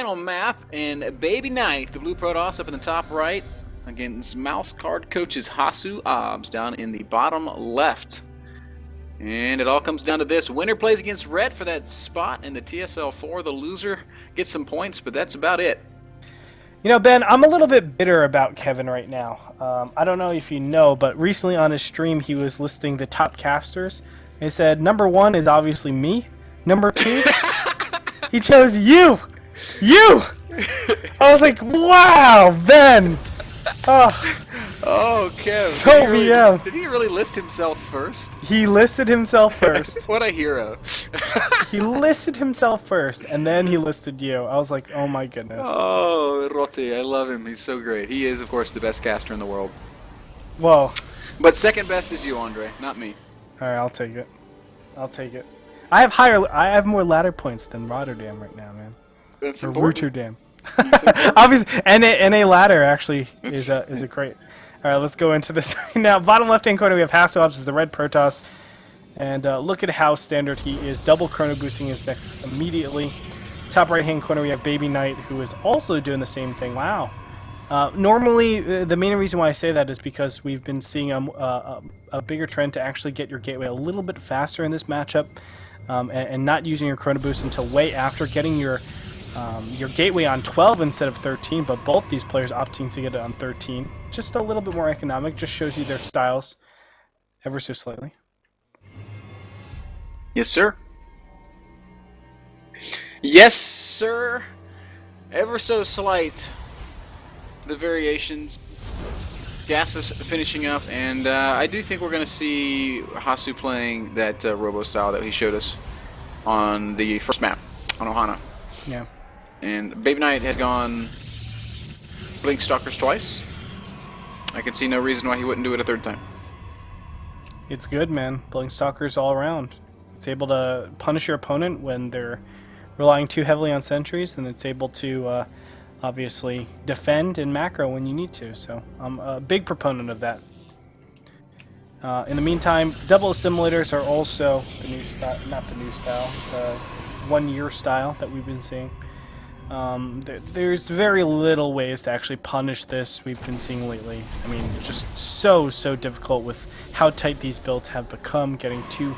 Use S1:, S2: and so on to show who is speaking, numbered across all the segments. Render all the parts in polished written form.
S1: final map, and AL.BabyKnight, the blue Protoss, up in the top right against mouse card coaches HasuObs down in the bottom left. And it all comes down to this. Winner plays against red for that spot in the TSL4. The loser gets some points, but that's about it.
S2: You know, Ben, I'm a little bit bitter about Kevin right now. I don't know if you know, but recently on his stream he was listing the top casters. And he said, number 1 is obviously me. Number 2, he chose you! You! I was like, wow, Ben!
S1: Oh, Kev.
S2: So VM.
S1: Did he really list himself first?
S2: He listed himself first.
S1: What a hero.
S2: He listed himself first, and then he listed you. I was like, oh my goodness.
S1: Oh, Rotti, I love him. He's so great. He is, of course, the best caster in the world.
S2: Whoa.
S1: But second best is you, Andre, not me.
S2: Alright, I'll take it. I'll take it. I have more ladder points than Rotterdam right now, man.
S1: That's
S2: or
S1: important.
S2: Rotterdam. Obviously, NA ladder actually is a great. All right, let's go into this right now. Bottom left-hand corner, we have HasuObs as the red Protoss, and look at how standard he is. Double chrono boosting his Nexus immediately. Top right-hand corner, we have AL.BabyKnight, who is also doing the same thing. Wow. Normally, the main reason why I say that is because we've been seeing a bigger trend to actually get your gateway a little bit faster in this matchup, and not using your chrono boost until way after getting your gateway on 12 instead of 13, but both these players opting to get it on 13. Just a little bit more economic, just shows you their styles ever so slightly.
S1: Yes, sir. Yes, sir. Ever so slight, the variations. Gas is finishing up, and I do think we're going to see Hasu playing that Robo style that he showed us on the first map, on Ohana.
S2: Yeah.
S1: And AL.BabyKnight has gone Blink Stalkers twice. I can see no reason why he wouldn't do it a third time.
S2: It's good, man. Blink Stalkers all around. It's able to punish your opponent when they're relying too heavily on sentries, and it's able to obviously defend and macro when you need to. So I'm a big proponent of that. In the meantime, double assimilators are also the new style, not the new style, the 1 year style that we've been seeing. There's very little ways to actually punish this we've been seeing lately. I mean, just so difficult with how tight these builds have become, getting two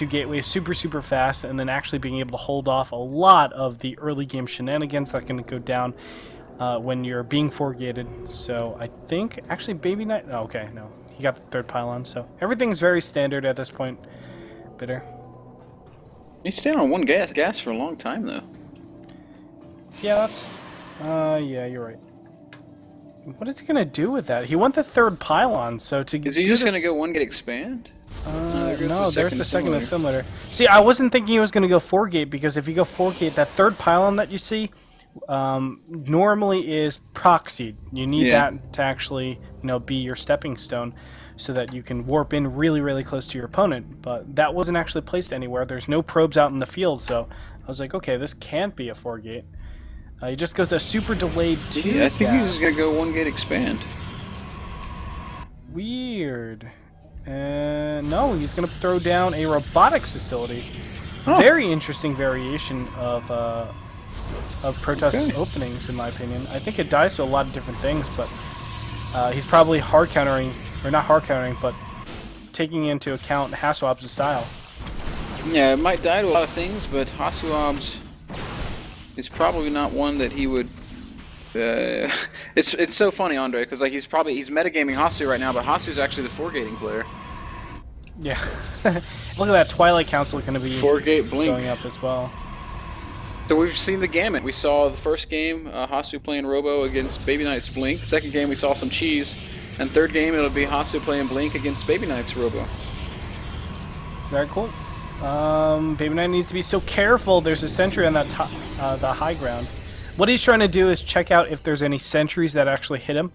S2: gateways super fast, and then actually being able to hold off a lot of the early game shenanigans that can go down when you're being 4-gated. So I think actually AL.BabyKnight, oh, okay, no, he got the third pylon, so everything's very standard at this point. Bitter.
S1: He's staying on one gas for a long time, though.
S2: Yeah, that's... yeah, you're right. What is he going to do with that? He went the third pylon, so to...
S1: Is he just going to go 1-gate expand?
S2: No, there's the second assimilator. See, I wasn't thinking he was going to go 4-gate, because if you go 4-gate, that third pylon that you see normally is proxied. You need that to actually, you know, be your stepping stone, so that you can warp in really close to your opponent. But that wasn't actually placed anywhere. There's no probes out in the field, so I was like, okay, this can't be a 4-gate. He just goes to super delayed 2
S1: Yeah, I think he's just going to go 1-gate expand.
S2: Weird. No, he's going to throw down a robotics facility. Oh. Very interesting variation of Protoss openings, in my opinion. I think it dies to a lot of different things, but he's probably hard countering, or not hard countering, but taking into account HasuObs' style.
S1: Yeah, it might die to a lot of things, but HasuObs is probably not one that he would. It's so funny, Andre, because like he's metagaming Hasu right now, but Hasu's actually the 4-gating player.
S2: Yeah. Look at that Twilight Council going to be
S1: 4-gate blink
S2: going up as well.
S1: So we've seen the gamut. We saw the first game, Hasu playing Robo against AL.BabyKnight's Blink. Second game, we saw some cheese. And third game, it'll be Hasu playing Blink against AL.BabyKnight's Robo.
S2: Very cool. AL.BabyKnight needs to be so careful. There's a sentry on that the high ground. What he's trying to do is check out if there's any sentries that actually hit him,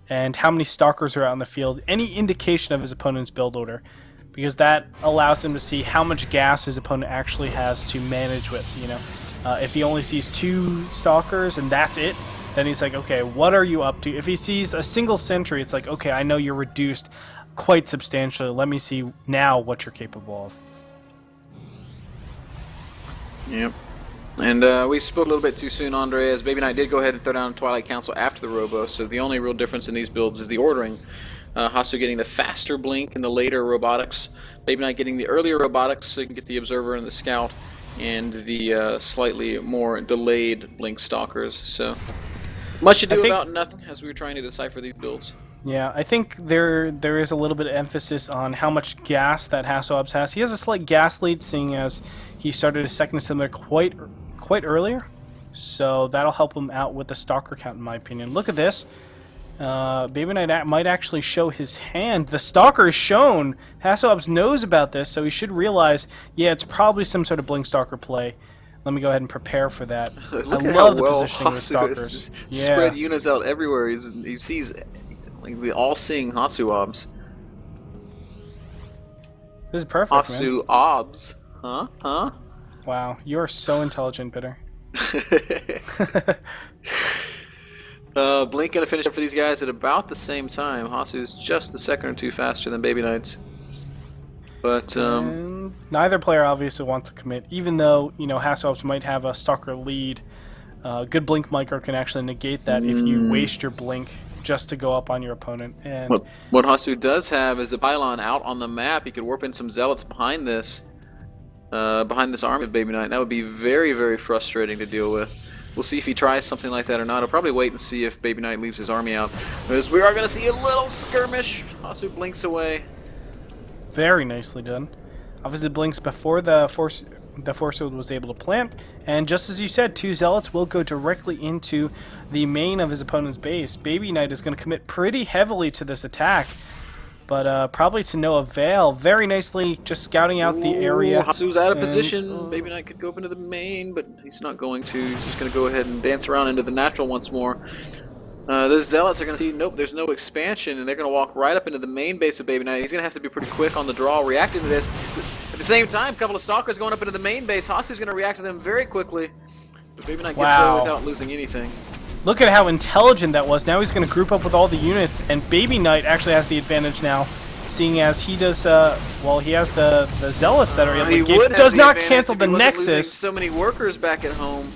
S2: and how many stalkers are out in the field. Any indication of his opponent's build order, because that allows him to see how much gas his opponent actually has to manage with. You know, if he only sees 2 stalkers and that's it, then he's like, okay, what are you up to? If he sees a single sentry, it's like, okay, I know you're reduced quite substantially. Let me see now what you're capable of.
S1: Yep. And we spoke a little bit too soon, Andre, as BabyKnight did go ahead and throw down Twilight Council after the Robo, so the only real difference in these builds is the ordering. Hasu getting the faster blink and the later robotics, BabyKnight getting the earlier robotics so you can get the Observer and the Scout, and the slightly more delayed blink stalkers. So much ado about nothing as we were trying to decipher these builds.
S2: Yeah, I think there is a little bit of emphasis on how much gas that HasuObs has. He has a slight gas lead, seeing as he started his second assembler quite earlier, so that'll help him out with the stalker count, in my opinion. Look at this. BabyKnight might actually show his hand. The stalker is shown. HasuObs knows about this, so he should realize, yeah, it's probably some sort of blink stalker play. Let me go ahead and prepare for that. I love the positioning of the stalkers.
S1: Spread units out everywhere. He sees like the all-seeing HasuObs.
S2: This is perfect,
S1: HasuObs. Huh?
S2: Wow, you're so intelligent, Bitter.
S1: Blink gonna finish up for these guys at about the same time. Hasu's just a second or two faster than BabyKnight's. But
S2: neither player obviously wants to commit, even though, you know, HasuObs might have a stalker lead. Good blink micro can actually negate that if you waste your blink just to go up on your opponent. And
S1: what Hasu does have is a pylon out on the map. He could warp in some zealots behind this army of BabyKnight. That would be very, very frustrating to deal with. We'll see if he tries something like that or not. I'll probably wait and see if BabyKnight leaves his army out, because we are going to see a little skirmish. Hasu blinks away.
S2: Very nicely done. Obviously blinks before the force field was able to plant, and just as you said, 2 zealots will go directly into the main of his opponent's base. BabyKnight is going to commit pretty heavily to this attack, but probably to no avail. Very nicely just scouting out the area.
S1: Hasu's out of position. BabyKnight could go up into the main, but he's not going to. He's just going to go ahead and dance around into the natural once more. The zealots are going to see, nope, there's no expansion, and they're going to walk right up into the main base of BabyKnight. He's going to have to be pretty quick on the draw reacting to this. At the same time, a couple of stalkers going up into the main base. Hasu's going to react to them very quickly. But BabyKnight gets away without losing anything.
S2: Look at how intelligent that was. Now he's going to group up with all the units, and BabyKnight actually has the advantage now, seeing as he does, well, he has the zealots that are able to get. Does not cancel the Nexus.
S1: So many workers back at home.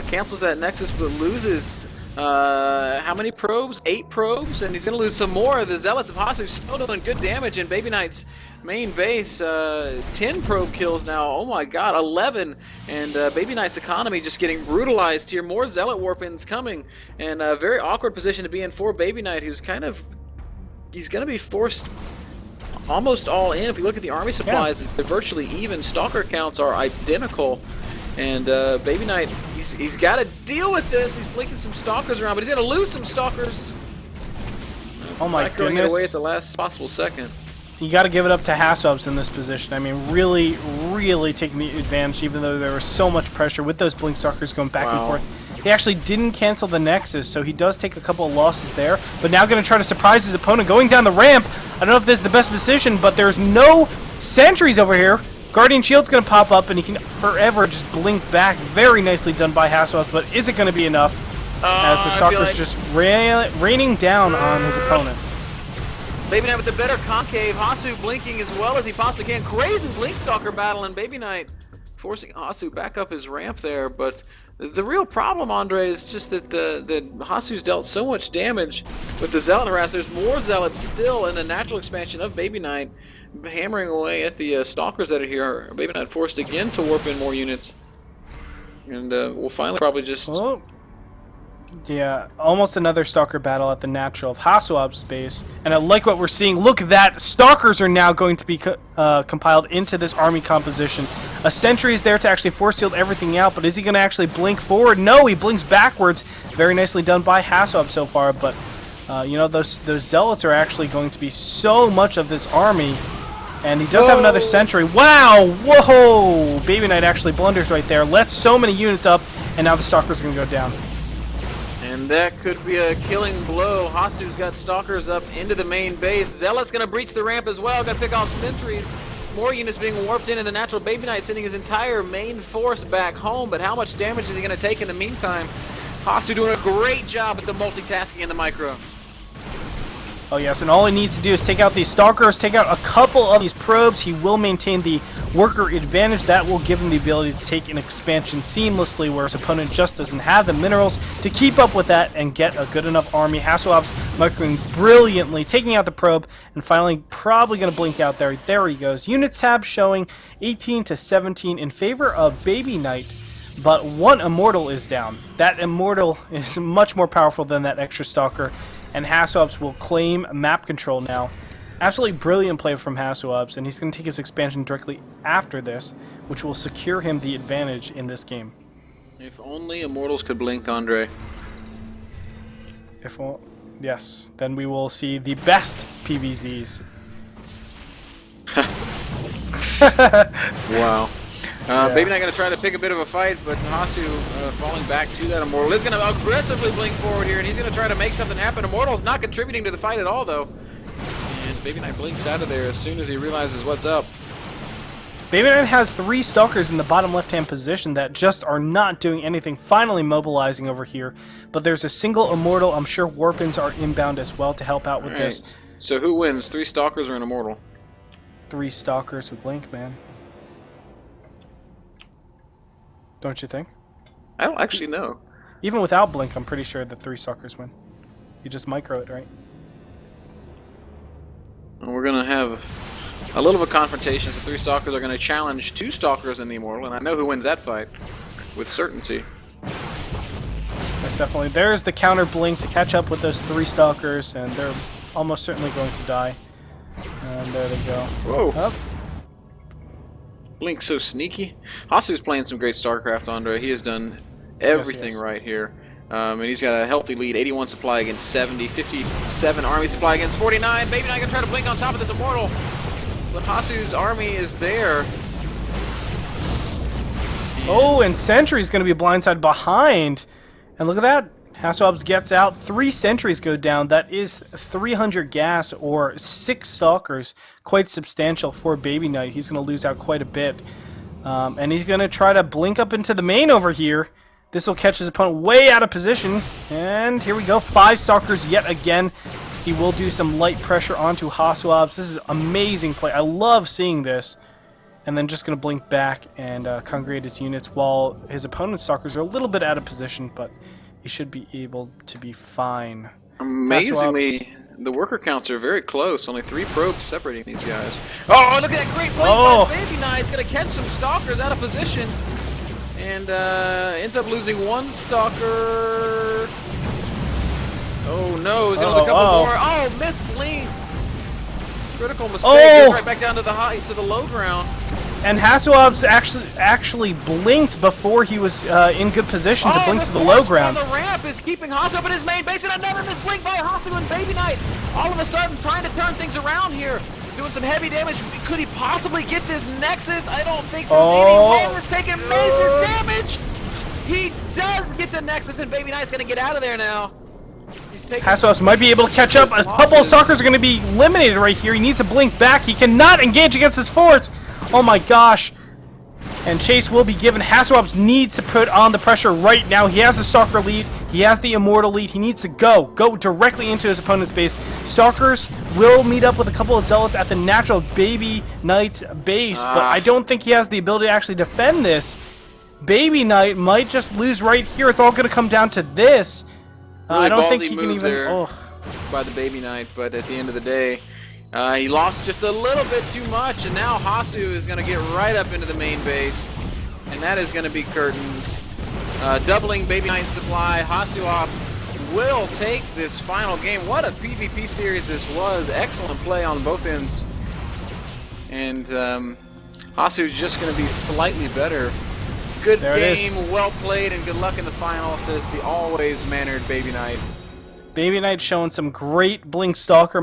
S1: Cancels that Nexus, but loses how many probes? 8 probes, and he's going to lose some more. The zealots of Hasu still doing good damage in BabyKnight's main base. 10 probe kills now. Oh my god, 11. And BabyKnight's economy just getting brutalized here. More zealot warp-ins coming, and a very awkward position to be in for BabyKnight, who's kind of, he's going to be forced almost all in. If you look at the army supplies, it's virtually even. Stalker counts are identical. And BabyKnight, he's got to deal with this. He's blinking some stalkers around, but he's going to lose some stalkers.
S2: Oh my goodness.
S1: Throwing it away at the last possible second.
S2: You got to give it up to HasuObs in this position. I mean, really, really taking the advantage, even though there was so much pressure with those blink stalkers going back and forth. He actually didn't cancel the Nexus, so he does take a couple of losses there. But now going to try to surprise his opponent going down the ramp. I don't know if this is the best position, but there's no sentries over here. Guardian Shield's going to pop up, and he can forever just blink back. Very nicely done by HasuObs, but is it going to be enough? As the stalker's just raining down on his opponent.
S1: BabyKnight with the better concave. Hasu blinking as well as he possibly can. Crazy blink stalker battle, and BabyKnight forcing Hasu back up his ramp there. But the real problem, Andre, is just that Hasu's dealt so much damage with the zealot harass. There's more zealots still in the natural expansion of BabyKnight, hammering away at the stalkers that are here. BabyKnight forced again to warp in more units, and we'll finally probably just.
S2: Oh. Yeah, almost another stalker battle at the natural of HasuObs base, and I like what we're seeing. Look at that! Stalkers are now going to be compiled into this army composition. A sentry is there to actually force field everything out, but is he going to actually blink forward? No, he blinks backwards. Very nicely done by HasuObs so far, but you know, those zealots are actually going to be so much of this army. And he does have another sentry. Wow! Whoa! BabyKnight actually blunders right there. Lets so many units up, and now the stalker's going to go down.
S1: And that could be a killing blow. Hasu's got stalkers up into the main base. Zealot's going to breach the ramp as well. Got to pick off sentries. More units being warped in the natural. BabyKnight sending his entire main force back home. But how much damage is he going to take in the meantime? Hasu doing a great job at the multitasking in the micro.
S2: Oh yes, and all he needs to do is take out these stalkers, take out a couple of these probes. He will maintain the worker advantage. That will give him the ability to take an expansion seamlessly, where his opponent just doesn't have the minerals to keep up with that and get a good enough army. HasuObs microing brilliantly, taking out the probe, and finally probably going to blink out there. There he goes. Units tab showing 18 to 17 in favor of BabyKnight, but one Immortal is down. That Immortal is much more powerful than that extra Stalker, and HasuObs will claim map control now. Absolutely brilliant play from HasuObs, and he's going to take his expansion directly after this, which will secure him the advantage in this game.
S1: If only Immortals could blink, Andre.
S2: Yes, then we will see the best PVZs.
S1: Wow. BabyKnight going to try to pick a bit of a fight, but Hasu falling back to that Immortal is going to aggressively blink forward here, and he's going to try to make something happen. Immortal's not contributing to the fight at all, though. And BabyKnight blinks out of there as soon as he realizes what's up.
S2: BabyKnight has 3 Stalkers in the bottom left-hand position that just are not doing anything, finally mobilizing over here. But there's a single Immortal. I'm sure Warpins are inbound as well to help out with this.
S1: So who wins, 3 Stalkers or an Immortal?
S2: 3 Stalkers with blink, man. Don't you think?
S1: I don't actually know.
S2: Even without blink, I'm pretty sure that 3 Stalkers win. You just micro it, right?
S1: And we're going to have a little of a confrontation. So 3 Stalkers are going to challenge 2 Stalkers in the Immortal, and I know who wins that fight with certainty.
S2: That's definitely. There's the counter blink to catch up with those 3 Stalkers, and they're almost certainly going to die. And there they go.
S1: Whoa!
S2: Up.
S1: Blink's so sneaky. Hasu's playing some great StarCraft, Andre. He has done everything right here. And he's got a healthy lead, 81 supply against 70, 57 army supply against 49. BabyKnight going to try to blink on top of this Immortal, but Hasu's army is there.
S2: Oh, and Sentry's going to be blindside behind. And look at that. HasuObs gets out. 3 sentries go down. That is 300 gas or 6 Stalkers. Quite substantial for BabyKnight. He's going to lose out quite a bit. And he's going to try to blink up into the main over here. This will catch his opponent way out of position. And here we go. 5 Stalkers yet again. He will do some light pressure onto HasuObs. This is amazing play. I love seeing this. And then just going to blink back and congregate his units while his opponent's Stalkers are a little bit out of position, but he should be able to be fine.
S1: Amazingly, the worker counts are very close. Only 3 probes separating these guys. Oh, look at that great blink by BabyKnight. He's going to catch some Stalkers out of position. And ends up losing 1 Stalker. Oh no, he's going to lose a couple more. Oh, missed blink. Critical mistake. Goes right back down to the to the low ground.
S2: And HasuObs actually blinked before he was in good position to blink to the low ground.
S1: The ramp is keeping Hasu up in his main base, and another missed blink by Hasu and BabyKnight. All of a sudden, trying to turn things around here, doing some heavy damage. Could he possibly get this Nexus? I don't think there's any way. We're taking major damage. He does get the Nexus, and BabyKnight's going to get out of there now.
S2: HasuObs might be able to catch up. A couple of Stalkers are going to be eliminated right here. He needs to blink back. He cannot engage against his forts. Oh my gosh. And chase will be given. HasuObs needs to put on the pressure right now. He has the Stalker lead. He has the Immortal lead. He needs to go directly into his opponent's base. Stalkers will meet up with a couple of Zealots at the natural BabyKnight's base, but I don't think he has the ability to actually defend this. BabyKnight might just lose right here. It's all going to come down to this.
S1: Really
S2: I don't think he can even...
S1: by the BabyKnight, but at the end of the day, he lost just a little bit too much, and now Hasu is going to get right up into the main base, and that is going to be curtains. Doubling BabyKnight's supply. HasuObs will take this final game. What a PvP series this was. Excellent play on both ends. And Hasu is just going to be slightly better. Good game, well played, and good luck in the final, says the always mannered BabyKnight.
S2: BabyKnight showing some great blink Stalker.